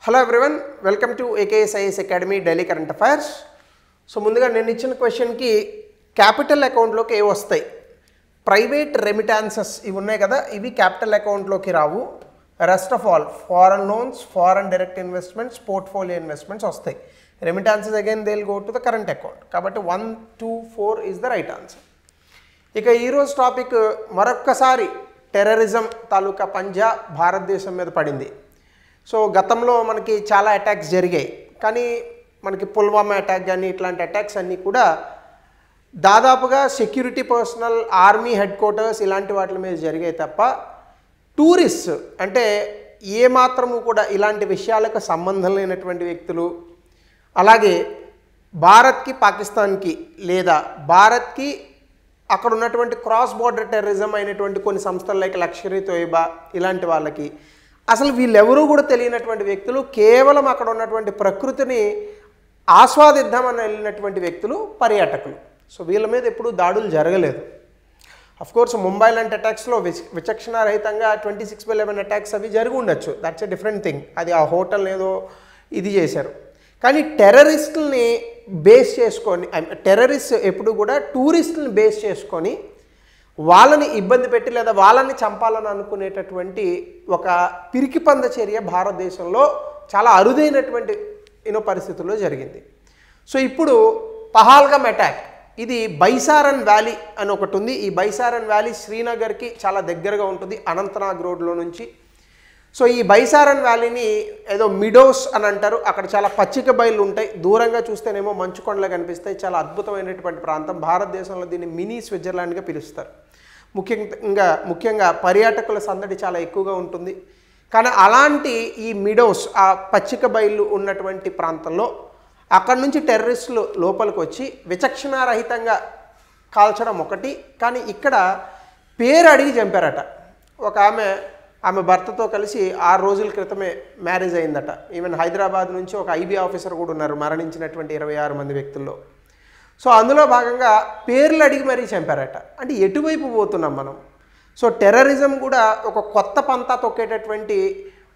Hello everyone, welcome to AKSIS academy daily current affairs. So ముందుగా నేను ఇచ్చిన క్వశ్చన్కి క్యాపిటల్ అకౌంట్లోకి ఏవి వస్తాయి? ప్రైవేట్ రెమిటాన్సెస్ ఇవి ఉన్నాయి కదా, ఇవి క్యాపిటల్ అకౌంట్లోకి రావు. Rest of all foreign loans, foreign direct investments, portfolio investments వస్తాయి. Remittances again they will go to the current account. కాబట్టి 1, 2, 4 ఈజ్ ద రైట్ ఆన్సర్. ఇక ఈరోజు టాపిక్ మరొక్కసారి టెర్రరిజం తాలూకా పంజా భారతదేశం మీద పడింది. సో గతంలో మనకి చాలా అటాక్స్ జరిగాయి, కానీ మనకి పుల్వామా అటాక్ కానీ ఇట్లాంటి అటాక్స్ అన్నీ కూడా దాదాపుగా security personal, army head quarters ఇలాంటి వాటి మీద జరిగాయి తప్ప టూరిస్ట్ అంటే ఏమాత్రము కూడా ఇలాంటి విషయాలకు సంబంధం లేనటువంటి వ్యక్తులు, అలాగే భారత్కి పాకిస్తాన్కి లేదా భారత్కి అక్కడ ఉన్నటువంటి క్రాస్ బార్డర్ టెర్రరిజం అయినటువంటి కొన్ని సంస్థలు లైక్ లష్కర్-ఇ-తోయిబా ఇలాంటి వాళ్ళకి అసలు వీళ్ళెవరూ కూడా తెలియనటువంటి వ్యక్తులు, కేవలం అక్కడ ఉన్నటువంటి ప్రకృతిని ఆస్వాదిద్దామని వెళ్ళినటువంటి వ్యక్తులు పర్యాటకులు. సో వీళ్ళ మీద ఎప్పుడూ దాడులు జరగలేదు. అఫ్కోర్స్ ముంబై లాంటి అటాక్స్లో విచక్షణారహితంగా 26/11 అటాక్స్ అవి జరిగి ఉండొచ్చు, దట్స్ ఎ డిఫరెంట్ థింగ్. అది ఆ హోటల్ ఏదో ఇది చేశారు. కానీ టెర్రరిస్టుల్ని బేస్ చేసుకొని, టెర్రరిస్ట్ ఎప్పుడు కూడా టూరిస్టులను బేస్ చేసుకొని వాళ్ళని ఇబ్బంది పెట్టి లేదా వాళ్ళని చంపాలని అనుకునేటటువంటి ఒక పిరికిపంద చర్య భారతదేశంలో చాలా అరుదైనటువంటి పరిస్థితుల్లో జరిగింది. సో ఇప్పుడు పహల్గామ్ అటాక్, ఇది బైసారన్ వ్యాలీ అని ఒకటి ఉంది. ఈ బైసారన్ వ్యాలీ శ్రీనగర్కి చాలా దగ్గరగా ఉంటుంది, అనంతనాగ్ రోడ్లో నుంచి. సో ఈ బైసారన్ వ్యాలీని ఏదో మిడోస్ అని అంటారు. అక్కడ చాలా పచ్చిక బయళ్ళు ఉంటాయి, దూరంగా చూస్తేనేమో మంచుకొండలు కనిపిస్తాయి. చాలా అద్భుతమైనటువంటి ప్రాంతం. భారతదేశంలో దీన్ని మినీ స్విట్జర్లాండ్గా పిలుస్తారు. ముఖ్యంగా పర్యాటకుల సందడి చాలా ఎక్కువగా ఉంటుంది. కానీ అలాంటి ఈ మిడోస్, ఆ పచ్చిక బయళ్ళు ఉన్నటువంటి ప్రాంతంలో అక్కడి నుంచి టెర్రరిస్టులు లోపలికి వచ్చి విచక్షణారహితంగా కాల్చడం ఒకటి. కానీ ఇక్కడ పేరు అడిగి చంపారట. ఒక ఆమె భర్తతో కలిసి 6 రోజుల క్రితమే మ్యారేజ్ అయిందట. ఈవెన్ హైదరాబాద్ నుంచి ఒక IB ఆఫీసర్ కూడా ఉన్నారు మరణించినటువంటి 26 మంది వ్యక్తుల్లో. సో అందులో భాగంగా పేర్లు అడిగి మరీ చంపారట. అంటే ఎటువైపు పోతున్నాం మనం? సో టెర్రరిజం కూడా ఒక కొత్త పంతా తొక్కేటటువంటి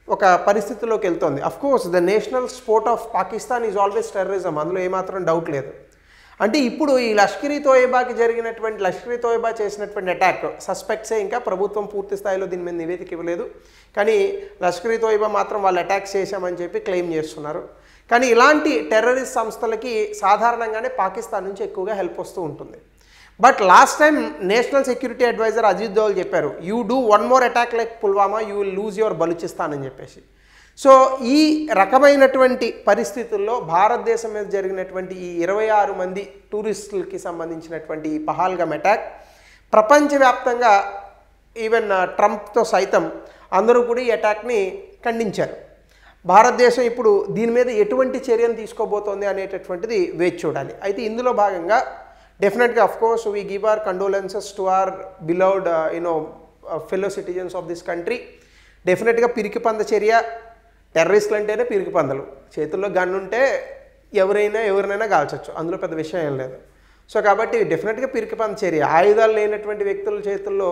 ఒక పరిస్థితిలోకి వెళ్తుంది. Of course the national sport of Pakistan is always terrorism, అందులో ఏమాత్రం డౌట్ లేదు. అంటే ఇప్పుడు ఈ లష్కర్-ఇ-తోయిబాకి జరిగినటువంటి లష్కర్-ఇ-తోయిబా చేసినటువంటి అటాక్ సస్పెక్ట్సే, ఇంకా ప్రభుత్వం పూర్తి స్థాయిలో దీని మీద నివేదిక ఇవ్వలేదు. కానీ లష్కర్-ఇ-తోయిబా మాత్రం వాళ్ళు అటాక్ చేశామని చెప్పి క్లెయిమ్ చేస్తున్నారు. కానీ ఇలాంటి టెర్రరిస్ట్ సంస్థలకి సాధారణంగానే పాకిస్తాన్ నుంచి ఎక్కువగా హెల్ప్ వస్తూ ఉంటుంది. But last time national security adviser Ajit Doval చెప్పారు, you do 1 more attack like Pulwama, you will lose your Balochistan అని చెప్పేసి. సో ఈ రకమైనటువంటి పరిస్థితుల్లో భారతదేశం మీద జరిగినటువంటి ఈ 26 మంది టూరిస్టులకి సంబంధించినటువంటి ఈ పహల్గామ్ అటాక్ ప్రపంచవ్యాప్తంగా ఈవెన్ ట్రంప్తో సైతం అందరూ కూడా ఈ అటాక్ని ఖండించారు. భారతదేశం ఇప్పుడు దీని మీద ఎటువంటి చర్యను తీసుకోబోతోంది అనేటటువంటిది వేచి చూడాలి. అయితే ఇందులో భాగంగా డెఫినెట్గా of course we give our condolences to our beloved fellow citizens of this country. డెఫినెట్గా పిరికిపంద చర్య, టెర్రరిస్టులు అంటేనే పిరికి పందలు, చేతుల్లో గన్ ఉంటే ఎవరినైనా కాల్చొచ్చు, అందులో పెద్ద విషయం ఏం లేదు. సో కాబట్టి డెఫినెట్గా పిరికి పంద చర్య. ఆయుధాలు లేనటువంటి వ్యక్తుల చేతుల్లో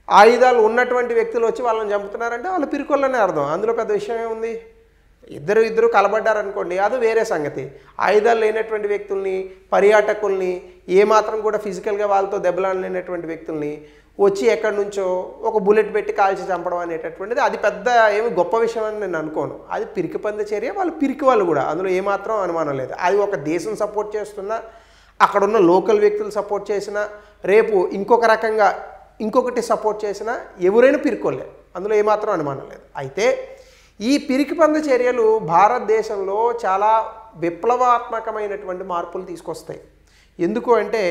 ఆయుధాలు ఉన్నటువంటి వ్యక్తులు వచ్చి వాళ్ళని చంపుతున్నారంటే వాళ్ళు పిరికొల్లనే అర్థం, అందులో పెద్ద విషయం ఏముంది? ఇద్దరు కలబడ్డారనుకోండి, అది వేరే సంగతి. ఆయుధాలు లేనటువంటి వ్యక్తుల్ని, పర్యాటకుల్ని, ఏమాత్రం కూడా ఫిజికల్గా వాళ్ళతో దెబ్బలాడలేనటువంటి వ్యక్తుల్ని వచ్చి ఎక్కడి నుంచో ఒక బుల్లెట్ పెట్టి కాల్చి చంపడం అనేటటువంటిది అది పెద్ద ఏమి గొప్ప విషయం అని నేను అనుకోను. అది పిరికిపంద చర్య, వాళ్ళు పిరికి వాళ్ళు కూడా, అందులో ఏమాత్రం అనుమానం లేదు. అది ఒక దేశం సపోర్ట్ చేస్తున్నా, అక్కడున్న లోకల్ వ్యక్తులు సపోర్ట్ చేసినా, రేపు ఇంకొక రకంగా ఇంకొకటి సపోర్ట్ చేసినా ఎవరైనా పిరికోలే, అందులో ఏమాత్రం అనుమానం లేదు. అయితే ఈ పిరికిపంద చర్యలు భారతదేశంలో చాలా విప్లవాత్మకమైనటువంటి మార్పులు తీసుకొస్తాయి. ఎందుకు అంటే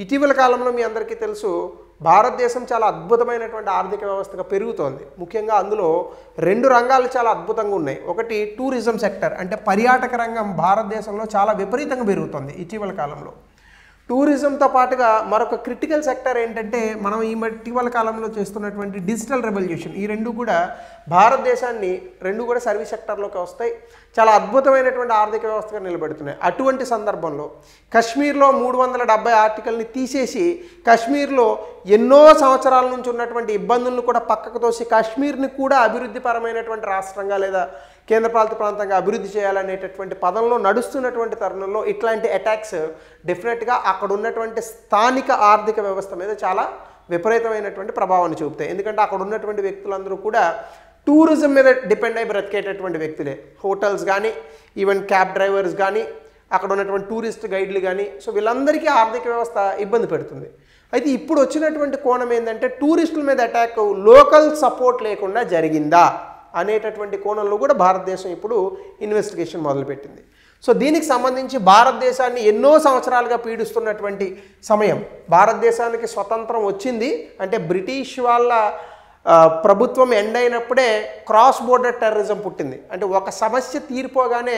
ఇటీవల కాలంలో మీ అందరికీ తెలుసు, భారతదేశం చాలా అద్భుతమైనటువంటి ఆర్థిక వ్యవస్థగా పెరుగుతోంది. ముఖ్యంగా అందులో 2 రంగాలు చాలా అద్భుతంగా ఉన్నాయి. ఒకటి టూరిజం సెక్టర్, అంటే పర్యాటక రంగం భారతదేశంలో చాలా విపరీతంగా పెరుగుతుంది ఇటీవల కాలంలో. టూరిజంతో పాటుగా మరొక క్రిటికల్ సెక్టర్ ఏంటంటే మనం ఈ ఇటీవల కాలంలో చేస్తున్నటువంటి డిజిటల్ రెవల్యూషన్. ఈ రెండు కూడా భారతదేశాన్ని కూడా సర్వీస్ సెక్టర్లోకి వస్తాయి, చాలా అద్భుతమైనటువంటి ఆర్థిక వ్యవస్థగా నిలబెడుతున్నాయి. అటువంటి సందర్భంలో కశ్మీర్లో 370 ఆర్టికల్ని తీసేసి కశ్మీర్లో ఎన్నో సంవత్సరాల నుంచి ఉన్నటువంటి ఇబ్బందులను కూడా పక్కకు తోసి కశ్మీర్ని కూడా అభివృద్ధిపరమైనటువంటి రాష్ట్రంగా లేదా కేంద్రపాలిత ప్రాంతంగా అభివృద్ధి చేయాలనేటటువంటి పదంలో నడుస్తున్నటువంటి తరుణంలో ఇట్లాంటి అటాక్స్ డెఫినెట్గా అక్కడ ఉన్నటువంటి స్థానిక ఆర్థిక వ్యవస్థ మీద చాలా విపరీతమైనటువంటి ప్రభావాన్ని చూపుతాయి. ఎందుకంటే అక్కడ ఉన్నటువంటి వ్యక్తులందరూ కూడా టూరిజం మీద డిపెండ్ అయి బ్రతికేటటువంటి వ్యక్తులే. హోటల్స్ కానీ, ఈవెన్ క్యాబ్ డ్రైవర్స్ కానీ, అక్కడ ఉన్నటువంటి టూరిస్ట్ గైడ్లు కానీ, సో వీళ్ళందరికీ ఆర్థిక వ్యవస్థ ఇబ్బంది పెడుతుంది. అయితే ఇప్పుడు వచ్చినటువంటి కోణం ఏంటంటే టూరిస్టుల మీద అటాక్ లోకల్ సపోర్ట్ లేకుండా జరిగిందా అనేటటువంటి కోణంలో కూడా భారతదేశం ఇప్పుడు ఇన్వెస్టిగేషన్ మొదలుపెట్టింది. సో దీనికి సంబంధించి భారతదేశాన్ని ఎన్నో సంవత్సరాలుగా పీడిస్తున్నటువంటి సమయం, భారతదేశానికి స్వతంత్రం వచ్చింది అంటే బ్రిటిష్ వాళ్ళ ప్రభుత్వం ఎండ్ అయినప్పుడే క్రాస్ బోర్డర్ టెర్రరిజం పుట్టింది. అంటే ఒక సమస్య తీరిపోగానే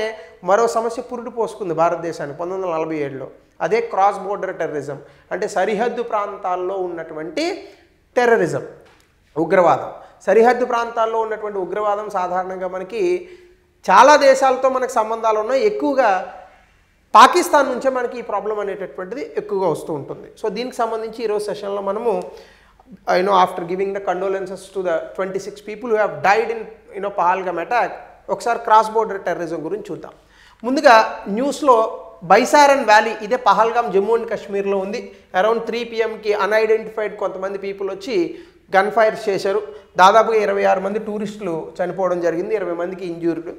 మరో సమస్య పురుడు పోసుకుంది భారతదేశానికి 1947లో. అదే క్రాస్ బోర్డర్ టెర్రరిజం, అంటే సరిహద్దు ప్రాంతాల్లో ఉన్నటువంటి టెర్రరిజం, ఉగ్రవాదం. సరిహద్దు ప్రాంతాల్లో ఉన్నటువంటి ఉగ్రవాదం సాధారణంగా మనకి చాలా దేశాలతో మనకు సంబంధాలు ఉన్నాయి. ఎక్కువగా పాకిస్తాన్ నుంచే మనకి ఈ ప్రాబ్లం అనేటటువంటిది ఎక్కువగా వస్తూ ఉంటుంది. సో దీనికి సంబంధించి ఈరోజు సెషన్లో మనము after giving the condolences to the 26 people who have died in Pahalgam attack, ఒకసారి క్రాస్ బోర్డర్ టెర్రరిజం గురించి చూద్దాం. ముందుగా న్యూస్లో బైసారన్ వ్యాలీ, ఇదే పహల్గామ్ జమ్మూ అండ్ కాశ్మీర్లో ఉంది. అరౌండ్ 3 PM అన్ఐడెంటిఫైడ్ కొంతమంది పీపుల్ వచ్చి గన్ ఫైర్ చేశారు. దాదాపుగా 26 మంది టూరిస్టులు చనిపోవడం జరిగింది, 20 మందికి ఇంజ్యూర్డ్,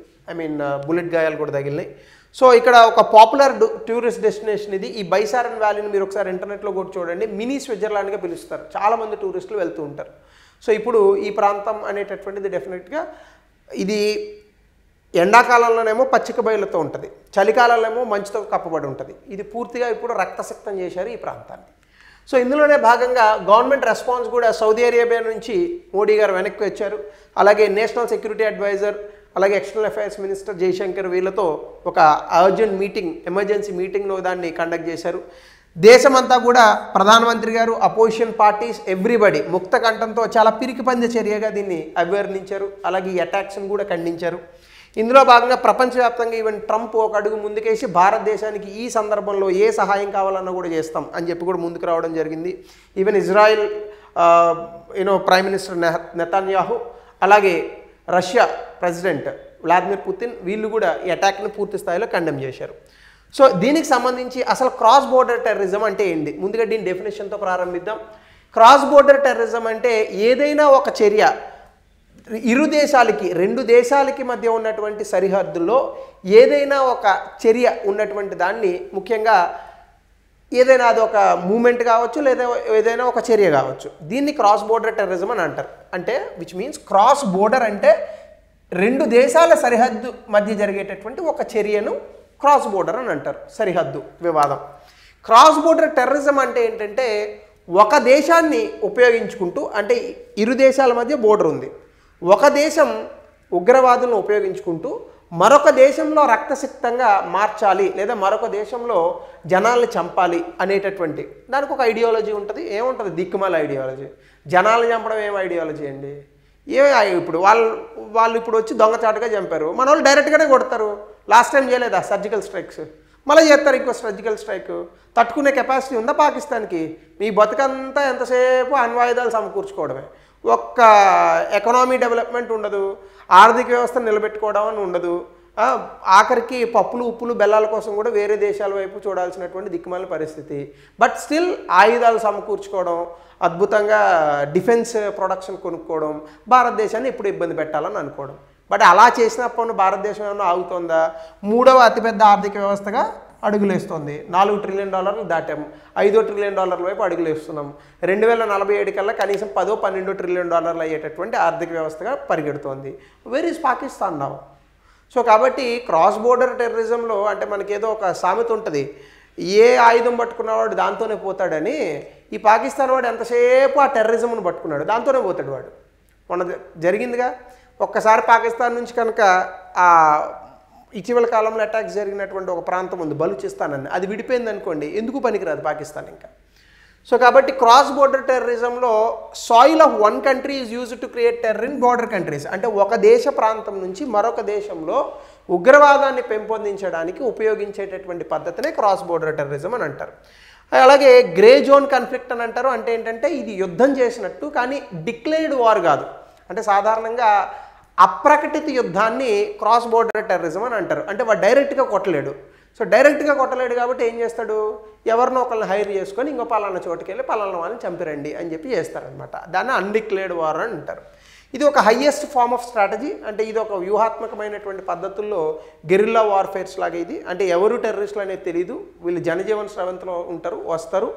బుల్లెట్ గాయాలు కూడా తగిలినాయి. సో ఇక్కడ ఒక పాపులర్ టూరిస్ట్ డెస్టినేషన్ ఇది. ఈ బైసారన్ వ్యాలీని మీరు ఒకసారి ఇంటర్నెట్లో కూడా చూడండి, మినీ స్విట్జర్లాండ్గా పిలుస్తారు. చాలామంది టూరిస్టులు వెళ్తూ ఉంటారు. సో ఇప్పుడు ఈ ప్రాంతం అనేటటువంటిది డెఫినెట్గా ఇది ఎండాకాలంలోనేమో పచ్చిక బయలుతో ఉంటుంది, చలికాలంలో మంచుతో కప్పబడి ఉంటుంది. ఇది పూర్తిగా ఇప్పుడు రక్తసిక్తం చేశారు ఈ ప్రాంతాన్ని. సో ఇందులోనే భాగంగా గవర్నమెంట్ రెస్పాన్స్ కూడా సౌదీ అరేబియా నుంచి మోడీ గారు వెనక్కి వచ్చారు. అలాగే నేషనల్ సెక్యూరిటీ అడ్వైజర్, అలాగే ఎక్స్టర్నల్ అఫైర్స్ మినిస్టర్ జైశంకర్ వీళ్ళతో ఒక అర్జెంట్ మీటింగ్, ఎమర్జెన్సీ మీటింగ్లో దాన్ని కండక్ట్ చేశారు. దేశమంతా కూడా ప్రధానమంత్రి గారు, అపోజిషన్ పార్టీస్, ఎవ్రీబడి ముక్త కంఠంతో చాలా పిరికిపంది చర్యగా దీన్ని అభివర్ణించారు. అలాగే ఈ అటాక్స్ని కూడా ఖండించారు. ఇందులో భాగంగా ప్రపంచవ్యాప్తంగా ఈవెన్ ట్రంప్ ఒక అడుగు ముందుకేసి భారతదేశానికి ఈ సందర్భంలో ఏ సహాయం కావాలన్నా కూడా చేస్తాం అని చెప్పి కూడా ముందుకు రావడం జరిగింది. Even Israel prime minister Netanyahu, అలాగే రష్యా ప్రెసిడెంట్ వ్లాదిమిర్ పుతిన్ వీళ్ళు కూడా ఈ అటాక్ని పూర్తి స్థాయిలో కండెమ్ చేశారు. సో దీనికి సంబంధించి అసలు క్రాస్ బోర్డర్ టెర్రరిజం అంటే ఏంటి, ముందుగా దీని డెఫినేషన్తో ప్రారంభిద్దాం. క్రాస్ బోర్డర్ టెర్రరిజం అంటే ఏదైనా ఒక చర్య రెండు దేశాలకి మధ్య ఉన్నటువంటి సరిహద్దుల్లో ఏదైనా ఒక చర్య ఉన్నటువంటి దాన్ని, ముఖ్యంగా ఏదైనా అది ఒక మూమెంట్ కావచ్చు లేదా ఏదైనా ఒక చర్య కావచ్చు, దీన్ని క్రాస్ బోర్డర్ టెర్రరిజం అని అంటారు. అంటే విచ్ మీన్స్ క్రాస్ బోర్డర్ అంటే 2 దేశాల సరిహద్దు మధ్య జరిగేటటువంటి ఒక చర్యను క్రాస్ బోర్డర్ అని అంటారు, సరిహద్దు వివాదం. క్రాస్ బోర్డర్ టెర్రరిజం అంటే ఏంటంటే ఒక దేశాన్ని ఉపయోగించుకుంటూ, అంటే ఇరు దేశాల మధ్య బోర్డర్ ఉంది, ఒక దేశం ఉగ్రవాదులను ఉపయోగించుకుంటూ మరొక దేశంలో రక్తసిక్తంగా మార్చాలి లేదా మరొక దేశంలో జనాల్ని చంపాలి అనేటటువంటి దానికి ఒక ఐడియాలజీ ఉంటుంది. ఏముంటుంది, దిక్కుమాల ఐడియాలజీ. జనాలను చంపడం ఏం ఐడియాలజీ అండి? ఇప్పుడు వాళ్ళు ఇప్పుడు వచ్చి దొంగచాటుగా చంపారు, మన వాళ్ళు డైరెక్ట్గానే కొడతారు. లాస్ట్ టైం చేయలేదా సర్జికల్ స్ట్రైక్స్, మళ్ళీ చేస్తారు ఇంకో సర్జికల్ స్ట్రైక్. తట్టుకునే కెపాసిటీ ఉందా పాకిస్తాన్కి? మీ బతుకంతా ఎంతసేపు అణ్వాయుధాలు సమకూర్చుకోవడమే, ఒక్క ఎకనామీ డెవలప్మెంట్ ఉండదు, ఆర్థిక వ్యవస్థను నిలబెట్టుకోవడం అని ఉండదు. ఆఖరికి పప్పులు ఉప్పులు బెల్లాల కోసం కూడా వేరే దేశాల వైపు చూడాల్సినటువంటి దిక్కుమాలిన పరిస్థితి. బట్ స్టిల్ ఆయుధాలు సమకూర్చుకోవడం, అద్భుతంగా డిఫెన్స్ ప్రొడక్షన్ కొనుక్కోవడం, భారతదేశాన్ని ఎప్పుడు ఇబ్బంది పెట్టాలని అనుకోవడం. బట్ అలా చేసినప్పుడు భారతదేశం ఏమైనా ఆగుతుందా? 3వ అతిపెద్ద ఆర్థిక వ్యవస్థగా అడుగులేస్తుంది. $4 ట్రిలియన్ దాటాము, $5 ట్రిలియన్ వైపు అడుగులేస్తున్నాం. 2047 కల్లా కనీసం $10-12 ట్రిలియన్ అయ్యేటటువంటి ఆర్థిక వ్యవస్థగా పరిగెడుతోంది. Where is Pakistan now? So కాబట్టి క్రాస్ బోర్డర్ టెర్రరిజంలో అంటే మనకేదో ఒక సామెత ఉంటుంది, ఏ ఆయుధం పట్టుకున్నవాడు దాంతోనే పోతాడని. ఈ పాకిస్తాన్ వాడు ఎంతసేపు ఆ టెర్రరిజంను పట్టుకున్నాడు, దాంతోనే పోతాడు వాడు. మొన్న జరిగిందిగా ఒక్కసారి పాకిస్తాన్ నుంచి కనుక ఆ ఇటీవల కాలంలో అటాక్స్ జరిగినటువంటి ఒక ప్రాంతం ఉంది బలూచిస్తాన్ అని, అది విడిపోయింది అనుకోండి, ఎందుకు పనికిరాదు పాకిస్తాన్ ఇంకా. సో కాబట్టి క్రాస్ బోర్డర్ టెర్రరిజంలో soil of one country is used to create terror in border countries. అంటే ఒక దేశ ప్రాంతం నుంచి మరొక దేశంలో ఉగ్రవాదాన్ని పెంపొందించడానికి ఉపయోగించేటటువంటి పద్ధతినే క్రాస్ బోర్డర్ టెర్రరిజం అని అంటారు. అలాగే గ్రే జోన్ కాన్ఫ్లిక్ట్ అని అంటారు. అంటే ఏంటంటే ఇది యుద్ధం చేసినట్టు కానీ డిక్లేర్డ్ వార్ కాదు. అంటే సాధారణంగా అప్రకటిత యుద్ధాన్ని క్రాస్ బోర్డర్ టెర్రరిజం అని అంటారు. అంటే వాడు డైరెక్ట్గా కొట్టలేడు. సో డైరెక్ట్గా కొట్టలేడు కాబట్టి ఏం చేస్తాడు, ఎవరినో ఒకరిని హైర్ చేసుకొని ఇంకో పలానా చోటుకి వెళ్ళి పలానా వాళ్ళని చంపిరండి అని చెప్పి చేస్తారనమాట. దాన్ని అన్డిక్లేర్డ్ వార్ అని అంటారు. ఇది ఒక హయ్యెస్ట్ ఫార్మ్ ఆఫ్ స్ట్రాటజీ. అంటే ఇది ఒక వ్యూహాత్మకమైనటువంటి పద్ధతుల్లో గెరిల్లా వార్ఫేర్స్ లాగా ఇది. అంటే ఎవరు టెర్రరిస్టులు అనేది తెలియదు, వీళ్ళు జనజీవన స్రవంతిలో ఉంటారు, వస్తారు,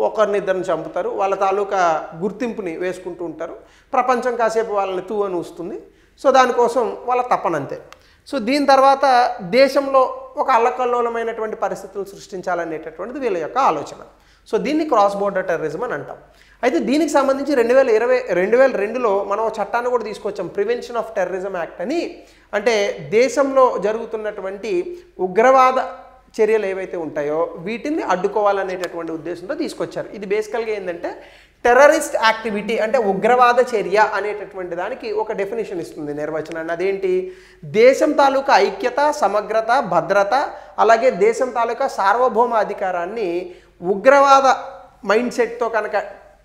ఒకరినిద్దరిని చంపుతారు, వాళ్ళ తాలూకా గుర్తింపుని వేసుకుంటూ ఉంటారు, ప్రపంచం కాసేపు వాళ్ళని తూ అని ఊస్తుంది. సో దానికోసం వాళ్ళ తప్పనంతే. సో దీని తర్వాత దేశంలో ఒక అల్లకల్లోలమైనటువంటి పరిస్థితులు సృష్టించాలనేటటువంటిది వీళ్ళ యొక్క ఆలోచన. సో దీన్ని క్రాస్ బోర్డర్ టెర్రరిజం అని అంటాం. అయితే దీనికి సంబంధించి 2002లో మనం చట్టాన్ని కూడా తీసుకొచ్చాం, ప్రివెన్షన్ ఆఫ్ టెర్రరిజం యాక్ట్ అని. అంటే దేశంలో జరుగుతున్నటువంటి ఉగ్రవాద చర్యలు ఏవైతే ఉంటాయో వీటిని అడ్డుకోవాలనేటటువంటి ఉద్దేశంతో తీసుకొచ్చారు. ఇది బేసికల్గా ఏంటంటే టెర్రరిస్ట్ యాక్టివిటీ అంటే ఉగ్రవాద చర్య అనేటటువంటి దానికి ఒక డెఫినేషన్ ఇస్తుంది నిర్వచనాన్ని. అదేంటి, దేశం తాలూకా ఐక్యత, సమగ్రత, భద్రత, అలాగే దేశం తాలూకా సార్వభౌమ అధికారాన్ని ఉగ్రవాద మైండ్ సెట్తో కనుక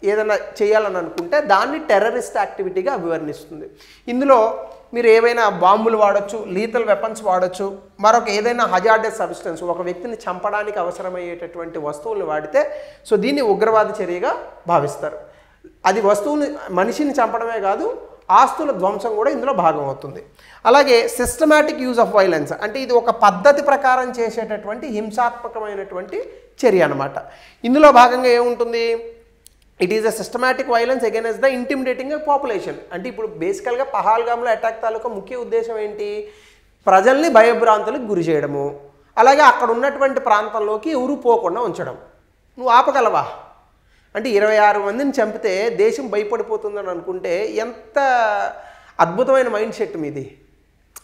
ఏదైనా చేయాలని అనుకుంటే దాన్ని టెర్రరిస్ట్ యాక్టివిటీగా వివరణిస్తుంది. ఇందులో మీరు ఏవైనా బాంబులు వాడచ్చు, లీతల్ వెపన్స్ వాడచ్చు, మరొక ఏదైనా హజార్డస్ సబ్స్టెన్స్ ఒక వ్యక్తిని చంపడానికి అవసరమయ్యేటటువంటి వస్తువులను వాడితే సో దీన్ని ఉగ్రవాద చర్యగా భావిస్తారు. అది వస్తువుని మనిషిని చంపడమే కాదు, ఆస్తుల ధ్వంసం కూడా ఇందులో భాగం అవుతుంది. అలాగే సిస్టమాటిక్ యూజ్ ఆఫ్ వైలెన్స్ అంటే ఇది ఒక పద్ధతి ప్రకారం చేసేటటువంటి హింసాత్మకమైనటువంటి చర్య అన్నమాట. ఇందులో భాగంగా ఏముంటుంది, it is a systematic violence against the intimidating population. అంటే ఇప్పుడు బేసికల్గా పహల్గామ్లో అటాక్ తాలూకా ముఖ్య ఉద్దేశం ఏంటి, ప్రజల్ని భయభ్రాంతులకు గురి చేయడము, అలాగే అక్కడ ఉన్నటువంటి ప్రాంతంలోకి ఎవరు పోకుండా ఉంచడం. నువ్వు ఆపగలవా అంటే 26 మందిని చంపితే దేశం భయపడిపోతుందని అనుకుంటే ఎంత అద్భుతమైన మైండ్ సెట్ మీది.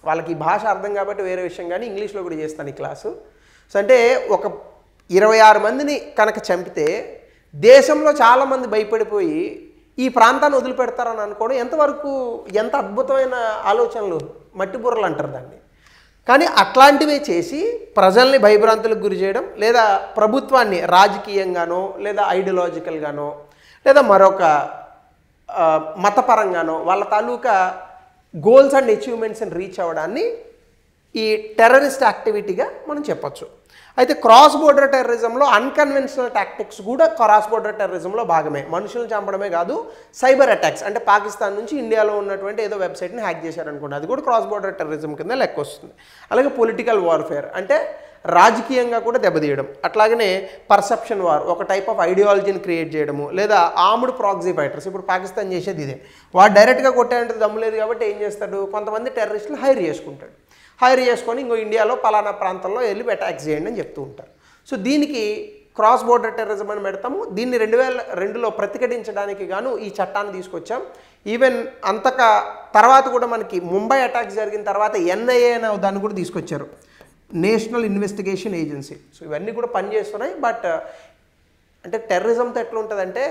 వాళ్ళకి ఈ భాష అర్థం కాబట్టి వేరే విషయం, కానీ ఇంగ్లీష్లో కూడా చేస్తాను ఈ క్లాసు. సో అంటే ఒక 26 మందిని కనుక చంపితే దేశంలో చాలామంది భయపడిపోయి ఈ ప్రాంతాన్ని వదిలిపెడతారని అనుకోవడం ఎంతవరకు ఎంత అద్భుతమైన ఆలోచనలు, మట్టి బుర్రలు అంటారు దాన్ని. కానీ అట్లాంటివే చేసి ప్రజల్ని భయభ్రాంతులకు గురి చేయడం, లేదా ప్రభుత్వాన్ని రాజకీయంగానో లేదా ఐడియాలజికల్గానో లేదా మరొక మతపరంగానో వాళ్ళ తాలూకా గోల్స్ అండ్ అచీవ్మెంట్స్ని రీచ్ అవ్వడాన్ని ఈ టెర్రరిస్ట్ యాక్టివిటీగా మనం చెప్పొచ్చు. అయితే క్రాస్ బోర్డర్ టెర్రరిజంలో అన్కన్వెన్షనల్ టాక్టిక్స్ కూడా క్రాస్ బోర్డర్ టెర్రరిజంలో భాగమే. మనుషులను చంపడమే కాదు, సైబర్ అటాక్స్ అంటే పాకిస్తాన్ నుంచి ఇండియాలో ఉన్నటువంటి ఏదో వెబ్సైట్ని హ్యాక్ చేశారనుకోండి, అది కూడా క్రాస్ బోర్డర్ టెర్రరిజం కింద లెక్క వస్తుంది. అలాగే పొలిటికల్ వార్ఫేర్ అంటే రాజకీయంగా కూడా దెబ్బతీయడం, అట్లాగనే పర్సెప్షన్ వార్ ఒక టైప్ ఆఫ్ ఐడియాలజీని క్రియేట్ చేయడము, లేదా ఆర్మ్డ్ ప్రాక్సీ ఫైటర్స్. ఇప్పుడు పాకిస్తాన్ చేసేది ఇదే, వాడు డైరెక్ట్గా కొట్టాడంటే దమ్ము లేదు కాబట్టి ఏం చేస్తాడు, కొంతమంది టెర్రరిస్టులు హైర్ చేసుకుంటాడు, హైర్ చేసుకొని ఇంకో ఇండియాలో పలానా ప్రాంతంలో వెళ్ళి అటాక్స్ చేయండి అని చెప్తూ ఉంటారు. సో దీనికి క్రాస్ బోర్డర్ టెర్రరిజం అని పెడతాము. దీన్ని 2002లో ప్రతిఘటించడానికి గాను ఈ చట్టాన్ని తీసుకొచ్చాం. ఈవెన్ అంతక తర్వాత కూడా మనకి ముంబై అటాక్స్ జరిగిన తర్వాత NIA అనే దాన్ని కూడా తీసుకొచ్చారు, నేషనల్ ఇన్వెస్టిగేషన్ ఏజెన్సీ. సో ఇవన్నీ కూడా పనిచేస్తున్నాయి. బట్ అంటే టెర్రరిజంతో ఎట్లా ఉంటుందంటే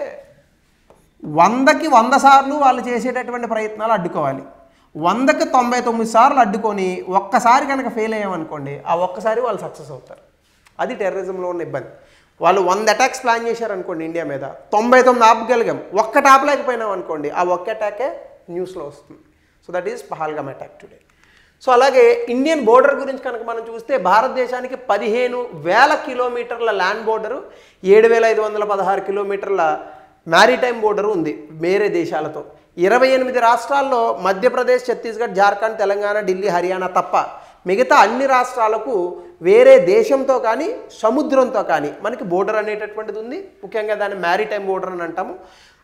100కి 100 సార్లు వాళ్ళు చేసేటటువంటి ప్రయత్నాలు అడ్డుకోవాలి, 100కి 99 సార్లు అడ్డుకొని ఒక్కసారి కనుక ఫెయిల్ అయ్యామనుకోండి, ఆ ఒక్కసారి వాళ్ళు సక్సెస్ అవుతారు. అది టెర్రరిజంలో ఉన్న ఇబ్బంది. వాళ్ళు 100 అటాక్స్ ప్లాన్ చేశారనుకోండి ఇండియా మీద, 99 ఆపగలిగాం, ఒక్కటి ఆపలేకపోయినాం అనుకోండి, ఆ ఒక్క అటాకే న్యూస్లో వస్తుంది. So that is Pahalgam attack today. So అలాగే ఇండియన్ బోర్డర్ గురించి కనుక మనం చూస్తే భారతదేశానికి 15,000 కిలోమీటర్ల ల్యాండ్ బోర్డరు, 7,516 కిలోమీటర్ల మ్యారిటైమ్ బోర్డరు ఉంది వేరే దేశాలతో. 28 రాష్ట్రాల్లో మధ్యప్రదేశ్, ఛత్తీస్గఢ్, జార్ఖండ్, తెలంగాణ, ఢిల్లీ, హర్యానా తప్ప మిగతా అన్ని రాష్ట్రాలకు వేరే దేశంతో కానీ సముద్రంతో కానీ మనకి బోర్డర్ అనేటటువంటిది ఉంది. ముఖ్యంగా దాన్ని మ్యారిటైమ్ బోర్డర్ అని అంటాము.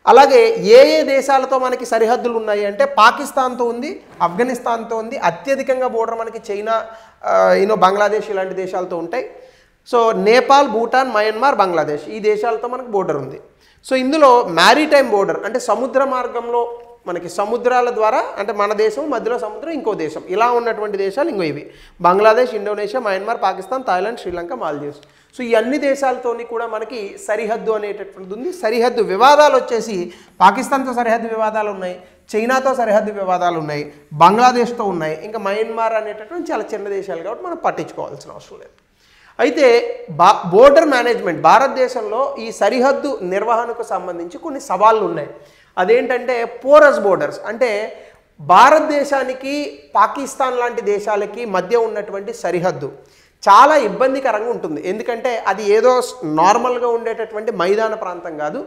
అలాగే ఏ దేశాలతో మనకి సరిహద్దులు ఉన్నాయి అంటే పాకిస్తాన్తో ఉంది, ఆఫ్ఘనిస్తాన్తో ఉంది, అత్యధికంగా బోర్డర్ మనకి చైనా, బంగ్లాదేశ్ ఇలాంటి దేశాలతో ఉంటాయి. సో నేపాల్, భూటాన్, మయన్మార్, బంగ్లాదేశ్ ఈ దేశాలతో మనకు బోర్డర్ ఉంది. సో ఇందులో మ్యారిటైమ్ బోర్డర్ అంటే సముద్ర మార్గంలో మనకి సముద్రాల ద్వారా అంటే మన దేశం మధ్యలో సముద్రం ఇంకో దేశం ఇలా ఉన్నటువంటి దేశాలు ఇంకో ఇవి Bangladesh, Indonesia, Myanmar, Pakistan, Thailand, Sri Lanka, Maldives. So ఈ అన్ని దేశాలతోని కూడా మనకి సరిహద్దు అనేటటువంటిది ఉంది. సరిహద్దు వివాదాలు వచ్చేసి పాకిస్తాన్తో సరిహద్దు వివాదాలు ఉన్నాయి, చైనాతో సరిహద్దు వివాదాలు ఉన్నాయి, బంగ్లాదేశ్తో ఉన్నాయి, ఇంకా మయన్మార్ అనేటటువంటి చాలా చిన్న దేశాలు కాబట్టి మనం పట్టించుకోవాల్సిన అవసరం లేదు. అయితే బోర్డర్ మేనేజ్మెంట్ భారతదేశంలో ఈ సరిహద్దు నిర్వహణకు సంబంధించి కొన్ని సవాళ్ళు ఉన్నాయి. అదేంటంటే పోరస్ బోర్డర్స్ అంటే భారతదేశానికి పాకిస్తాన్ లాంటి దేశాలకి మధ్య ఉన్నటువంటి సరిహద్దు చాలా ఇబ్బందికరంగా ఉంటుంది. ఎందుకంటే అది ఏదో నార్మల్గా ఉండేటటువంటి మైదాన ప్రాంతం కాదు,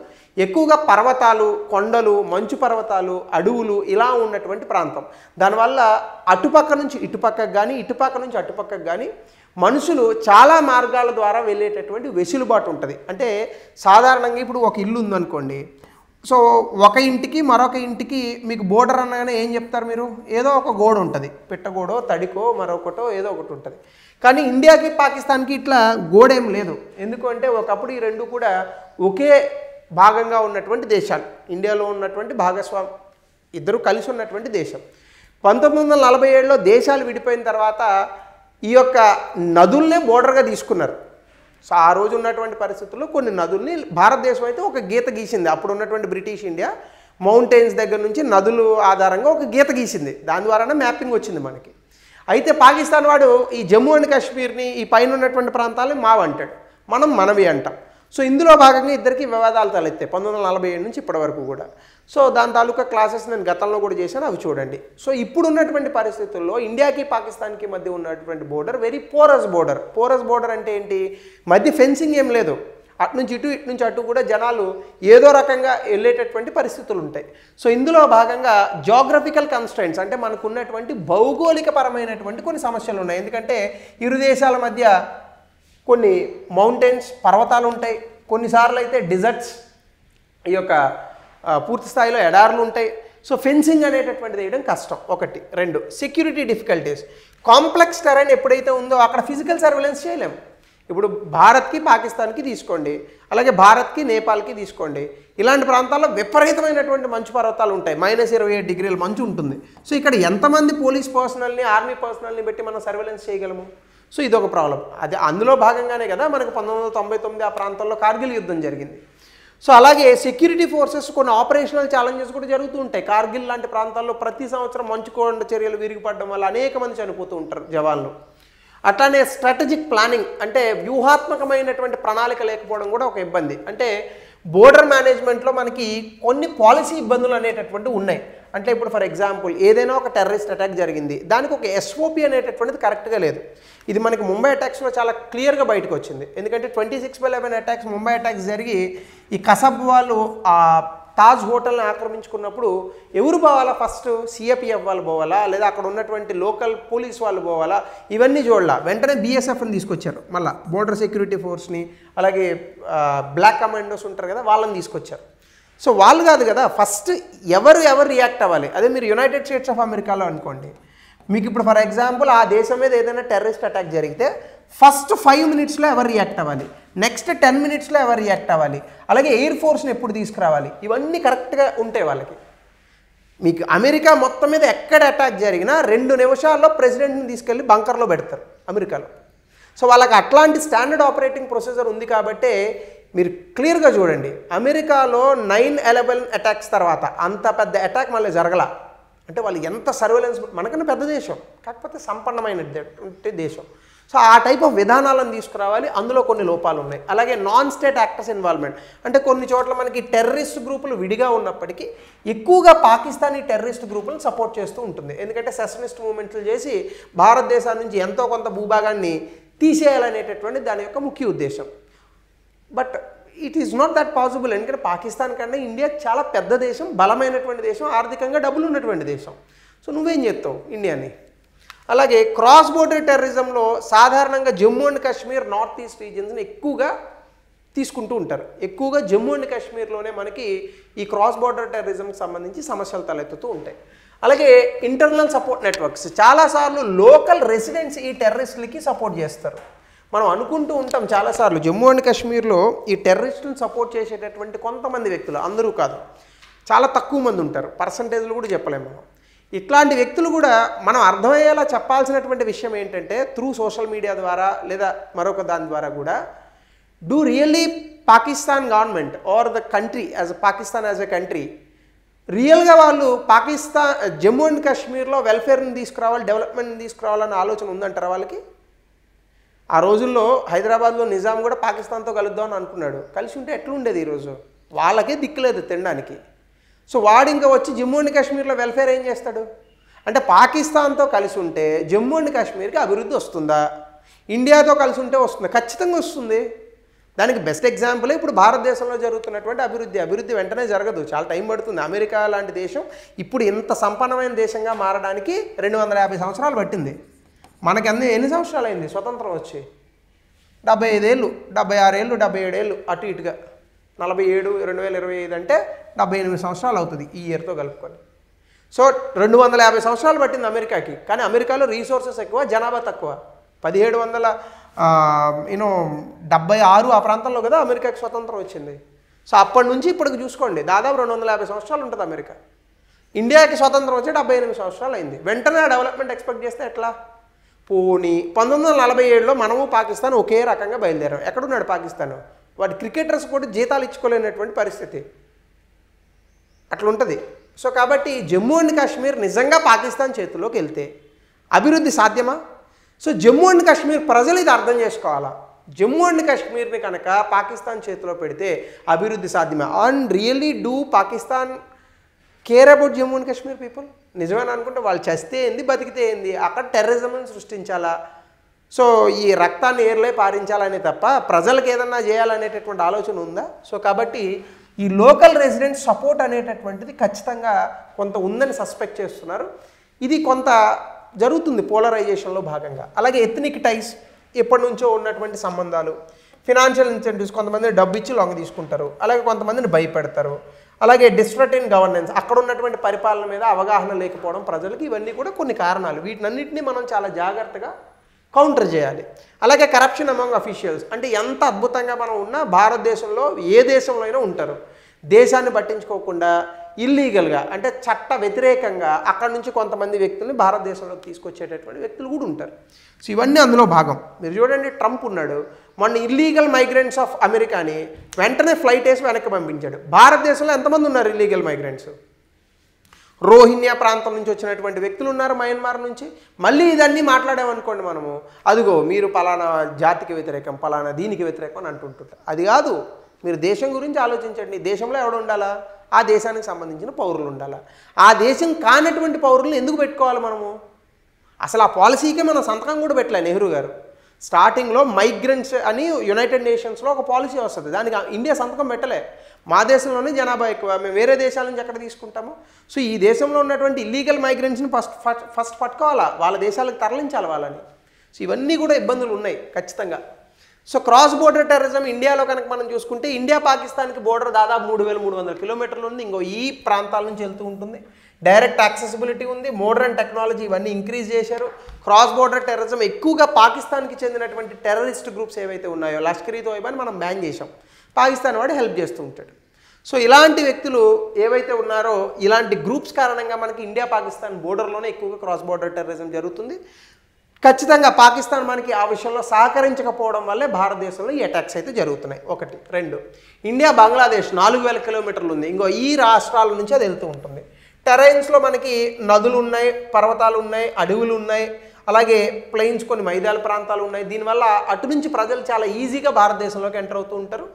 ఎక్కువగా పర్వతాలు, కొండలు, మంచు పర్వతాలు, అడవులు ఇలా ఉన్నటువంటి ప్రాంతం. దానివల్ల అటుపక్క నుంచి ఇటుపక్కకు కానీ ఇటుపక్క నుంచి అటుపక్కకు కానీ మనుషులు చాలా మార్గాల ద్వారా వెళ్ళేటటువంటి వెసులుబాటు ఉంటుంది. అంటే సాధారణంగా ఇప్పుడు ఒక ఇల్లు ఉందనుకోండి, సో ఒక ఇంటికి మరొక ఇంటికి మీకు బోర్డర్ అనగానే ఏం చెప్తారు మీరు? ఏదో ఒక గోడ ఉంటుంది, పిట్టగోడో తడికో మరొకటో ఏదో ఒకటి ఉంటుంది. కానీ ఇండియాకి పాకిస్తాన్కి ఇట్లా గోడేం లేదు. ఎందుకు అంటే ఒకప్పుడు ఈ రెండు కూడా ఒకే భాగంగా ఉన్నటువంటి దేశాలు, ఇండియాలో ఉన్నటువంటి భాగస్వామి ఇద్దరు కలిసి ఉన్నటువంటి దేశం. 1947లో దేశాలు విడిపోయిన తర్వాత ఈ యొక్క నదుల్నే బోర్డర్గా తీసుకున్నారు. సో ఆ రోజు ఉన్నటువంటి పరిస్థితుల్లో కొన్ని నదుల్ని భారతదేశం అయితే ఒక గీత గీసింది. అప్పుడు ఉన్నటువంటి బ్రిటిష్ ఇండియా మౌంటైన్స్ దగ్గర నుంచి నదులు ఆధారంగా ఒక గీత గీసింది, దాని ద్వారానే మ్యాపింగ్ వచ్చింది మనకి. అయితే పాకిస్తాన్ వాడు ఈ జమ్మూ అండ్ కాశ్మీర్ని, ఈ పైన ఉన్నటువంటి ప్రాంతాలని మావంటాడు, మనం మనవి అంటాం. సో ఇందులో భాగంగా ఇద్దరికి వివాదాలు తలెత్తాయి 1947 నుంచి ఇప్పటి వరకు కూడా. సో దాని తాలూకా క్లాసెస్ నేను గతంలో కూడా చేశాను, అవి చూడండి. సో ఇప్పుడు ఉన్నటువంటి పరిస్థితుల్లో ఇండియాకి పాకిస్తాన్కి మధ్య ఉన్నటువంటి border very porous border. Porous border అంటే ఏంటి? మధ్య ఫెన్సింగ్ ఏం లేదు, అటు నుంచి ఇటు ఇటు నుంచి అటు కూడా జనాలు ఏదో రకంగా వెళ్ళేటటువంటి పరిస్థితులు ఉంటాయి. సో ఇందులో భాగంగా జాగ్రఫికల్ కన్స్ట్రైంట్స్ అంటే మనకు ఉన్నటువంటి భౌగోళిక పరమైనటువంటి కొన్ని సమస్యలు ఉన్నాయి. ఎందుకంటే ఇరు దేశాల మధ్య కొన్ని మౌంటైన్స్, పర్వతాలు ఉంటాయి, కొన్నిసార్లు అయితే డిజర్ట్స్, ఈ యొక్క పూర్తి స్థాయిలో ఎడార్లు ఉంటాయి. సో ఫెన్సింగ్ అనేటటువంటిది వేయడం కష్టం, ఒకటి. రెండు, సెక్యూరిటీ డిఫికల్టీస్. కాంప్లెక్స్ టెరైన్ ఎప్పుడైతే ఉందో అక్కడ ఫిజికల్ సర్వేలెన్స్ చేయలేము. ఇప్పుడు భారత్కి పాకిస్తాన్కి తీసుకోండి, అలాగే భారత్కి నేపాల్కి తీసుకోండి, ఇలాంటి ప్రాంతాల్లో విపరీతమైనటువంటి మంచు పర్వతాలు ఉంటాయి, -27 డిగ్రీల మంచు ఉంటుంది. సో ఇక్కడ ఎంతమంది పోలీస్ పర్సనల్ని, ఆర్మీ పర్సనల్ని పెట్టి మనం సర్వేలెన్స్ చేయగలము? సో ఇదొక ప్రాబ్లం. అది అందులో భాగంగానే కదా మనకు 1999 ఆ ప్రాంతంలో కార్గిల్ యుద్ధం జరిగింది. సో అలాగే సెక్యూరిటీ ఫోర్సెస్ కొన్ని ఆపరేషనల్ ఛాలెంజెస్ కూడా జరుగుతూ ఉంటాయి. కార్గిల్ లాంటి ప్రాంతాల్లో ప్రతి సంవత్సరం మంచుకొండ చర్యలు విరిగిపడడం వల్ల అనేక మంది చనిపోతూ ఉంటారు జవాన్లు. అట్లానే స్ట్రాటజిక్ ప్లానింగ్ అంటే వ్యూహాత్మకమైనటువంటి ప్రణాళిక లేకపోవడం కూడా ఒక ఇబ్బంది. అంటే బోర్డర్ మేనేజ్మెంట్లో మనకి కొన్ని పాలసీ ఇబ్బందులు అనేటటువంటివి ఉన్నాయి. అంటే ఇప్పుడు ఫర్ ఎగ్జాంపుల్ ఏదైనా ఒక టెర్రరిస్ట్ అటాక్ జరిగింది, దానికి ఒక SOP అనేటటువంటిది కరెక్ట్గా లేదు. ఇది మనకి ముంబై అటాక్స్లో చాలా క్లియర్గా బయటకు వచ్చింది. ఎందుకంటే 26/11 అటాక్స్, ముంబై అటాక్స్ జరిగి ఈ కసబ్ వాళ్ళు ఆ తాజ్ హోటల్ని ఆక్రమించుకున్నప్పుడు ఎవరు పోవాలా? ఫస్ట్ CAPF వాళ్ళు పోవాలా, లేదా అక్కడ ఉన్నటువంటి లోకల్ పోలీస్ వాళ్ళు పోవాలా? ఇవన్నీ చూడాల. వెంటనే BSFని తీసుకొచ్చారు, మళ్ళీ బోర్డర్ సెక్యూరిటీ ఫోర్స్ని, అలాగే బ్లాక్ కమాండోస్ ఉంటారు కదా వాళ్ళని తీసుకొచ్చారు. సో వాళ్ళు కాదు కదా ఫస్ట్ ఎవరు రియాక్ట్ అవ్వాలి. అదే మీరు యునైటెడ్ స్టేట్స్ ఆఫ్ అమెరికాలో అనుకోండి, మీకు ఇప్పుడు ఫర్ ఎగ్జాంపుల్ ఆ దేశం మీద ఏదైనా టెర్రరిస్ట్ అటాక్ జరిగితే ఫస్ట్ 5 మినిట్స్లో ఎవరు రియాక్ట్ అవ్వాలి, నెక్స్ట్ 10 మినిట్స్లో ఎవరు రియాక్ట్ అవ్వాలి, అలాగే ఎయిర్ ఫోర్స్ని ఎప్పుడు తీసుకురావాలి, ఇవన్నీ కరెక్ట్గా ఉంటాయి వాళ్ళకి. మీకు అమెరికా మొత్తం మీద ఎక్కడ అటాక్ జరిగినా 2 నిమిషాల్లో ప్రెసిడెంట్ని తీసుకెళ్ళి బంకర్లో పెడతారు అమెరికాలో. సో వాళ్ళకి అట్లాంటి స్టాండర్డ్ ఆపరేటింగ్ ప్రొసీజర్ ఉంది కాబట్టే మీరు క్లియర్గా చూడండి, అమెరికాలో 9/11 అటాక్స్ తర్వాత అంత పెద్ద అటాక్ మళ్ళీ జరగల. అంటే వాళ్ళు ఎంత సర్వేలెన్స్, మనకన్నా పెద్ద దేశం కాకపోతే సంపన్నమైనటువంటి దేశం. సో ఆ టైప్ ఆఫ్ విధానాలను తీసుకురావాలి, అందులో కొన్ని లోపాలు ఉన్నాయి. అలాగే నాన్ స్టేట్ యాక్టర్స్ ఇన్వాల్వ్మెంట్ అంటే కొన్ని చోట్ల మనకి టెర్రరిస్ట్ గ్రూపులు విడిగా ఉన్నప్పటికీ ఎక్కువగా పాకిస్తానీ టెర్రరిస్ట్ గ్రూపులను సపోర్ట్ చేస్తూ ఉంటుంది. ఎందుకంటే సెషనిస్ట్ మూవ్మెంట్లు చేసి భారతదేశం నుంచి ఎంతో కొంత భూభాగాన్ని తీసేయాలనేటటువంటి దాని యొక్క ముఖ్య ఉద్దేశం. But it is not that possible. ఎందుకంటే పాకిస్తాన్ కన్నా ఇండియా చాలా పెద్ద దేశం, బలమైనటువంటి దేశం, ఆర్థికంగా డబ్బులు ఉన్నటువంటి దేశం. సో నువ్వేం చేస్తావు ఇండియాని? అలాగే క్రాస్ బోర్డర్ టెర్రరిజంలో సాధారణంగా Jammu and Kashmir, north east రీజియన్స్ని ఎక్కువగా తీసుకుంటూ ఉంటారు. ఎక్కువగా జమ్మూ అండ్ కాశ్మీర్లోనే మనకి ఈ క్రాస్ బోర్డర్ టెర్రరిజంకి సంబంధించి సమస్యలు తలెత్తుతూ ఉంటాయి. అలాగే ఇంటర్నల్ సపోర్ట్ నెట్వర్క్స్, చాలాసార్లు లోకల్ రెసిడెంట్స్ ఈ టెర్రరిస్టులకి సపోర్ట్ చేస్తారు. మనం అనుకుంటూ ఉంటాం చాలాసార్లు జమ్మూ అండ్ కాశ్మీర్లో ఈ టెర్రరిస్టులను సపోర్ట్ చేసేటటువంటి కొంతమంది వ్యక్తులు, అందరూ కాదు, చాలా తక్కువ మంది ఉంటారు, పర్సంటేజ్లు కూడా చెప్పలేము మనం. ఇట్లాంటి వ్యక్తులు కూడా మనం అర్థమయ్యేలా చెప్పాల్సినటువంటి విషయం ఏంటంటే త్రూ సోషల్ మీడియా ద్వారా లేదా మరొక దాని ద్వారా కూడా, do really Pakistan government are the country as Pakistan as a country రియల్గా వాళ్ళు పాకిస్తాన్ జమ్మూ అండ్ కాశ్మీర్లో వెల్ఫేర్ని తీసుకురావాలి, డెవలప్మెంట్ని తీసుకురావాలన్న ఆలోచన ఉందంటారా వాళ్ళకి? ఆ రోజుల్లో హైదరాబాద్లో నిజాం కూడా పాకిస్తాన్తో కలుద్దామని అనుకున్నాడు, కలిసి ఉంటే ఎట్లుండేది ఈరోజు? వాళ్ళకే దిక్కులేదు తినడానికి. సో వాడు ఇంకా వచ్చి జమ్మూ అండ్ కాశ్మీర్లో వెల్ఫేర్ ఏం చేస్తాడు? అంటే పాకిస్తాన్తో కలిసి ఉంటే జమ్మూ అండ్ కాశ్మీర్కి అభివృద్ధి వస్తుందా, ఇండియాతో కలిసి ఉంటే వస్తుందా? ఖచ్చితంగా వస్తుంది. దానికి బెస్ట్ ఎగ్జాంపుల్ ఇప్పుడు భారతదేశంలో జరుగుతున్నటువంటి అభివృద్ధి వెంటనే జరగదు, చాలా టైం పడుతుంది. అమెరికా లాంటి దేశం ఇప్పుడు ఇంత సంపన్నమైన దేశంగా మారడానికి 250 సంవత్సరాలు పట్టింది. మనకి ఎన్ని సంవత్సరాలు అయింది స్వతంత్రం వచ్చి? 75 ఏళ్ళు, 76 ఏళ్ళు, 77 ఏళ్ళు అటు ఇటుగా. 47 2025 అంటే 78 సంవత్సరాలు అవుతుంది ఈ ఇయర్తో కలుపుకొని. సో 250 సంవత్సరాలు పట్టింది అమెరికాకి. కానీ అమెరికాలో రీసోర్సెస్ ఎక్కువ, జనాభా తక్కువ. 1776 ఆ ప్రాంతంలో కదా అమెరికాకి స్వతంత్రం వచ్చింది. సో అప్పటి నుంచి ఇప్పటికి చూసుకోండి దాదాపు 250 సంవత్సరాలు ఉంటుంది అమెరికా. ఇండియాకి స్వతంత్రం వచ్చి 78 సంవత్సరాలు అయింది. వెంటనే డెవలప్మెంట్ ఎక్స్పెక్ట్ చేస్తే ఎట్లా? పోనీ 1947లో మనము పాకిస్తాన్ ఒకే రకంగా బయలుదేరాం. ఎక్కడున్నాడు పాకిస్తాన్? వాటి క్రికెటర్స్ కూడా జీతాలు ఇచ్చుకోలేనటువంటి పరిస్థితి అట్లుంటుంది. సో కాబట్టి జమ్మూ అండ్ కాశ్మీర్ నిజంగా పాకిస్తాన్ చేతిలోకి వెళ్తే అభివృద్ధి సాధ్యమా? సో జమ్మూ అండ్ కాశ్మీర్ ప్రజలు ఇది అర్థం చేసుకోవాలా. జమ్మూ అండ్ కాశ్మీర్ని కనుక పాకిస్తాన్ చేతిలో పెడితే అభివృద్ధి సాధ్యమా? And really do Pakistan care about Jammu and Kashmir people? నిజమని అనుకుంటే వాళ్ళు చస్తే ఏంది, బతికితే ఏంది, అక్కడ టెర్రరిజంని సృష్టించాలా, సో ఈ రక్తాన్ని ఏర్లే పారించాలనే తప్ప ప్రజలకు ఏదన్నా చేయాలనేటటువంటి ఆలోచన ఉందా? సో కాబట్టి ఈ లోకల్ రెసిడెంట్ సపోర్ట్ అనేటటువంటిది ఖచ్చితంగా కొంత ఉందని సస్పెక్ట్ చేస్తున్నారు. ఇది కొంత జరుగుతుంది పోలరైజేషన్లో భాగంగా. అలాగే ఎథ్నిక్ టైస్, ఎప్పటి నుంచో ఉన్నటువంటి సంబంధాలు, ఫినాన్షియల్ ఇన్సెంటివ్స్, కొంతమంది డబ్బు ఇచ్చి లొంగ తీసుకుంటారు, అలాగే కొంతమందిని భయపెడతారు, అలాగే డిస్ట్రక్ట్ ఇన్ గవర్నెన్స్, అక్కడ ఉన్నటువంటి పరిపాలన మీద అవగాహన లేకపోవడం ప్రజలకి, ఇవన్నీ కూడా కొన్ని కారణాలు. వీటినన్నింటినీ మనం చాలా జాగ్రత్తగా కౌంటర్ చేయాలి. అలాగే కరప్షన్ అమంగ్ అఫీషియల్స్, అంటే ఎంత అద్భుతంగా మనం ఉన్నా భారతదేశంలో ఏ దేశంలో అయినా ఉంటారు, దేశాన్ని పట్టించుకోకుండా ఇల్లీగల్గా అంటే చట్ట వ్యతిరేకంగా అక్కడి నుంచి కొంతమంది వ్యక్తుల్ని భారతదేశంలోకి తీసుకొచ్చేటటువంటి వ్యక్తులు కూడా ఉంటారు. సో ఇవన్నీ అందులో భాగం. మీరు చూడండి, ట్రంప్ ఉన్నాడు, మొన్న ఇల్లీగల్ మైగ్రెంట్స్ ఆఫ్ అమెరికాని వెంటనే ఫ్లైట్ వేసి వెనక్కి పంపించాడు. భారతదేశంలో ఎంతమంది ఉన్నారు ఇల్లీగల్ మైగ్రెంట్స్? రోహింగ్యా ప్రాంతం నుంచి వచ్చినటువంటి వ్యక్తులు ఉన్నారు, మయన్మార్ నుంచి. మళ్ళీ ఇదన్నీ మాట్లాడామనుకోండి మనము, అదిగో మీరు పలానా జాతికి వ్యతిరేకం, పలానా దీనికి వ్యతిరేకం అని అంటుంటారు. అది కాదు, మీరు దేశం గురించి ఆలోచించండి. దేశంలో ఎవడు ఉండాలా? ఆ దేశానికి సంబంధించిన పౌరులు ఉండాలా. ఆ దేశం కానటువంటి పౌరులను ఎందుకు పెట్టుకోవాలి మనము? అసలు ఆ పాలసీకే మనం సంతకం కూడా పెట్టలే నెహ్రూ గారు. స్టార్టింగ్లో మైగ్రెంట్స్ అని యునైటెడ్ నేషన్స్లో ఒక పాలసీ వస్తుంది, దానికి ఇండియా సంతకం పెట్టలే. మా దేశంలోనే జనాభా ఎక్కువ, మేము వేరే దేశాల నుంచి ఎక్కడ తీసుకుంటాము? సో ఈ దేశంలో ఉన్నటువంటి ఇల్లీగల్ మైగ్రెంట్స్ని ఫస్ట్ పట్టుకోవాలా, వాళ్ళ దేశాలకు తరలించాలి వాళ్ళని. సో ఇవన్నీ కూడా ఇబ్బందులు ఉన్నాయి ఖచ్చితంగా. సో క్రాస్ బోర్డర్ టెర్రరిజం ఇండియాలో కనుక మనం చూసుకుంటే, ఇండియా పాకిస్తాన్కి బోర్డర్ దాదాపు 3300 కిలోమీటర్లు ఉంది. ఇంకో ఈ ప్రాంతాల నుంచి వెళ్తూ ఉంటుంది. డైరెక్ట్ యాక్సెసిబిలిటీ ఉంది, మోడర్న్ టెక్నాలజీ ఇవన్నీ ఇంక్రీజ్ చేశారు. క్రాస్ బోర్డర్ టెర్రరిజం ఎక్కువగా పాకిస్తాన్కి చెందినటువంటి టెర్రరిస్ట్ గ్రూప్స్ ఏవైతే ఉన్నాయో, లష్కర్-ఈ తోయిబాని మనం బ్యాన్ చేసాం, పాకిస్తాన్ వాడు హెల్ప్ చేస్తూ ఉంటాడు. సో ఇలాంటి వ్యక్తులు ఏవైతే ఉన్నారో, ఇలాంటి గ్రూప్స్ కారణంగా మనకి ఇండియా పాకిస్తాన్ బోర్డర్లోనే ఎక్కువగా క్రాస్ బోర్డర్ టెర్రరిజం జరుగుతుంది. ఖచ్చితంగా పాకిస్తాన్ మనకి ఆ విషయంలో సహకరించకపోవడం వల్లే భారతదేశంలో ఈ అటాక్స్ అయితే జరుగుతున్నాయి. 1 2 ఇండియా బంగ్లాదేశ్ 4000 కిలోమీటర్లు ఉంది. ఇంకో ఈ రాష్ట్రాల నుంచి అది వెళ్తూ ఉంటుంది. టెరైన్స్లో మనకి నదులు ఉన్నాయి, పర్వతాలు ఉన్నాయి, అడవులు ఉన్నాయి, అలాగే ప్లెయిన్స్, కొన్ని మైదాన ప్రాంతాలు ఉన్నాయి. దీనివల్ల అటు నుంచి ప్రజలు చాలా ఈజీగా భారతదేశంలోకి ఎంటర్ అవుతూ ఉంటారు.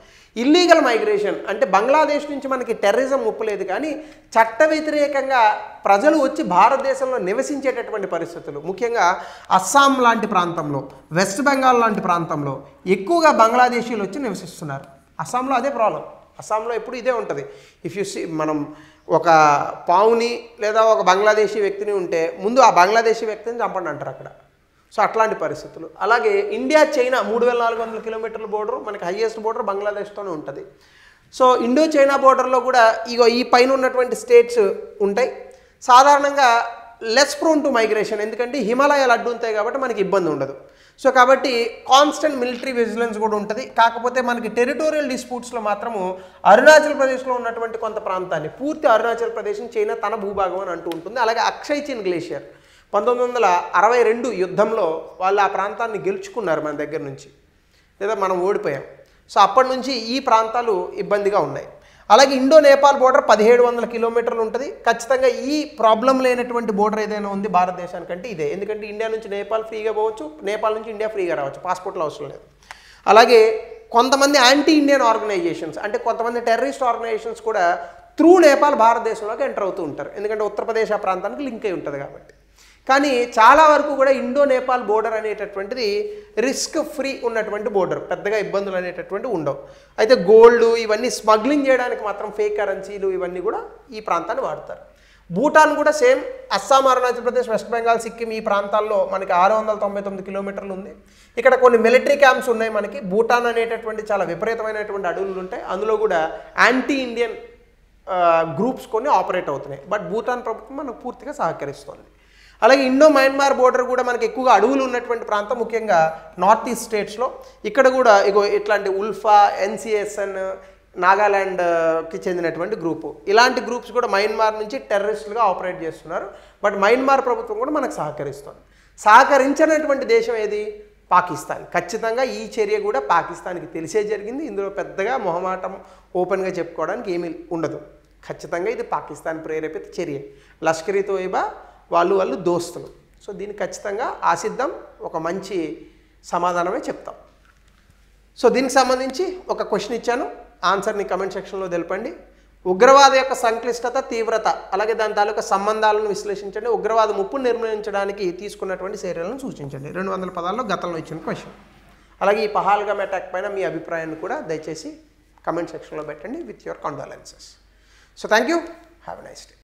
ఇల్లీగల్ మైగ్రేషన్ అంటే బంగ్లాదేశ్ నుంచి మనకి టెర్రరిజం ముప్పలేదు, కానీ చట్ట వ్యతిరేకంగా ప్రజలు వచ్చి భారతదేశంలో నివసించేటటువంటి పరిస్థితులు, ముఖ్యంగా అస్సాం లాంటి ప్రాంతంలో, వెస్ట్ బెంగాల్ లాంటి ప్రాంతంలో ఎక్కువగా బంగ్లాదేశీలు వచ్చి నివసిస్తున్నారు. అస్సాంలో అదే ప్రాబ్లం. అస్సాంలో ఎప్పుడు ఇదే ఉంటుంది. ఇఫ్ యూ సీ, మనం ఒక పావుని లేదా ఒక బంగ్లాదేశీ వ్యక్తిని ఉంటే ముందు ఆ బంగ్లాదేశీ వ్యక్తిని చంపండి అంటారు అక్కడ. సో అట్లాంటి పరిస్థితులు. అలాగే ఇండియా చైనా 3400 కిలోమీటర్ల బోర్డర్, మనకి హైయెస్ట్ బోర్డర్ బంగ్లాదేశ్తోనే ఉంటుంది. సో ఇండో చైనా బోర్డర్లో కూడా ఈ పైన ఉన్నటువంటి స్టేట్స్ ఉంటాయి. సాధారణంగా లెస్ ప్రోన్ టు మైగ్రేషన్, ఎందుకంటే హిమాలయాలు అడ్డు ఉంటాయి కాబట్టి మనకి ఇబ్బంది ఉండదు. సో కాబట్టి కాన్స్టెంట్ మిలిటరీ విజిలెన్స్ కూడా ఉంటుంది. కాకపోతే మనకి టెరిటోరియల్ డిస్ప్యూట్స్లో మాత్రము అరుణాచల్ ప్రదేశ్లో ఉన్నటువంటి కొంత ప్రాంతాన్ని, పూర్తి అరుణాచల్ ప్రదేశ్ని చైనా తన భూభాగం అని అంటూ ఉంటుంది. అలాగే అక్షయ్ చిన్ గ్లేషియర్ 1962 యుద్ధంలో వాళ్ళు ఆ ప్రాంతాన్ని గెలుచుకున్నారు మన దగ్గర నుంచి, లేదా మనం ఓడిపోయాం. సో అప్పటి నుంచి ఈ ప్రాంతాలు ఇబ్బందిగా ఉన్నాయి. అలాగే ఇండో నేపాల్ బోర్డర్ 1700 కిలోమీటర్లు ఉంటుంది. ఖచ్చితంగా ఈ ప్రాబ్లం లేనటువంటి బోర్డర్ ఏదైనా ఉంది భారతదేశానికంటే ఇదే, ఎందుకంటే ఇండియా నుంచి నేపాల్ ఫ్రీగా పోవచ్చు, నేపాల్ నుంచి ఇండియా ఫ్రీగా రావచ్చు, పాస్పోర్ట్లు అవసరం లేదు. అలాగే కొంతమంది యాంటీ ఇండియన్ ఆర్గనైజేషన్స్, అంటే కొంతమంది టెర్రరిస్ట్ ఆర్గనైజేషన్స్ కూడా త్రూ నేపాల్ భారతదేశంలోకి ఎంటర్ అవుతూ ఉంటారు, ఎందుకంటే ఉత్తరప్రదేశ్ ఆ ప్రాంతానికి లింక్ అయి ఉంటుంది కాబట్టి. కానీ చాలా వరకు కూడా ఇండో నేపాల్ బోర్డర్ అనేటటువంటిది రిస్క్ ఫ్రీ ఉన్నటువంటి బోర్డర్, పెద్దగా ఇబ్బందులు అనేటటువంటి ఉండవు. అయితే గోల్డ్ ఇవన్నీ స్మగ్లింగ్ చేయడానికి మాత్రం ఫేక్ కరెన్సీలు ఇవన్నీ కూడా ఈ ప్రాంతాన్ని వాడతారు. భూటాన్ కూడా సేమ్, అస్సాం, అరుణాచల్ ప్రదేశ్, వెస్ట్ బెంగాల్, సిక్కిం ఈ ప్రాంతాల్లో మనకి 699 కిలోమీటర్లు ఉంది. ఇక్కడ కొన్ని మిలిటరీ క్యాంప్స్ ఉన్నాయి మనకి. భూటాన్ అనేటటువంటి చాలా విపరీతమైనటువంటి అడవులు ఉంటాయి, అందులో కూడా యాంటీ ఇండియన్ గ్రూప్స్ కొన్ని ఆపరేట్ అవుతున్నాయి. బట్ భూటాన్ ప్రభుత్వం మనకు పూర్తిగా సహకరిస్తుంది. అలాగే ఇండో మయన్మార్ బోర్డర్ కూడా మనకి ఎక్కువగా అడవులు ఉన్నటువంటి ప్రాంతం, ముఖ్యంగా నార్త్ ఈస్ట్ స్టేట్స్లో. ఇక్కడ కూడా ఇట్లాంటి ఉల్ఫా, ఎన్సిఎస్ఎన్, నాగాల్యాండ్కి చెందినటువంటి గ్రూపు, ఇలాంటి గ్రూప్స్ కూడా మయన్మార్ నుంచి టెర్రరిస్టులుగా ఆపరేట్ చేస్తున్నారు. బట్ మయన్మార్ ప్రభుత్వం కూడా మనకు సహకరిస్తుంది. సహకరించినటువంటి దేశం ఏది? పాకిస్తాన్. ఖచ్చితంగా ఈ చర్య కూడా పాకిస్తాన్కి తెలిసే జరిగింది. ఇందులో పెద్దగా మొహమాటం ఓపెన్గా చెప్పుకోవడానికి ఏమీ ఉండదు. ఖచ్చితంగా ఇది పాకిస్తాన్ ప్రేరేపిత చర్య. లష్కర్-ఈ తోయిబా వాళ్ళు దోస్తులు. సో దీన్ని ఖచ్చితంగా ఆశిద్దాం, ఒక మంచి సమాధానమే చెప్తాం. సో దీనికి సంబంధించి ఒక క్వశ్చన్ ఇచ్చాను, ఆన్సర్ని కమెంట్ సెక్షన్లో తెలపండి. ఉగ్రవాద యొక్క సంక్లిష్టత, తీవ్రత, అలాగే దాని తాలూకా సంబంధాలను విశ్లేషించండి. ఉగ్రవాద ముప్పును నిర్ణయించడానికి తీసుకున్నటువంటి చర్యలను సూచించండి. 200 పదాల్లో గతంలో ఇచ్చిన క్వశ్చన్. అలాగే ఈ పహల్గామ్ అటాక్ పైన మీ అభిప్రాయాన్ని కూడా దయచేసి కమెంట్ సెక్షన్లో పెట్టండి with your condolences. So thank you, have a nice day.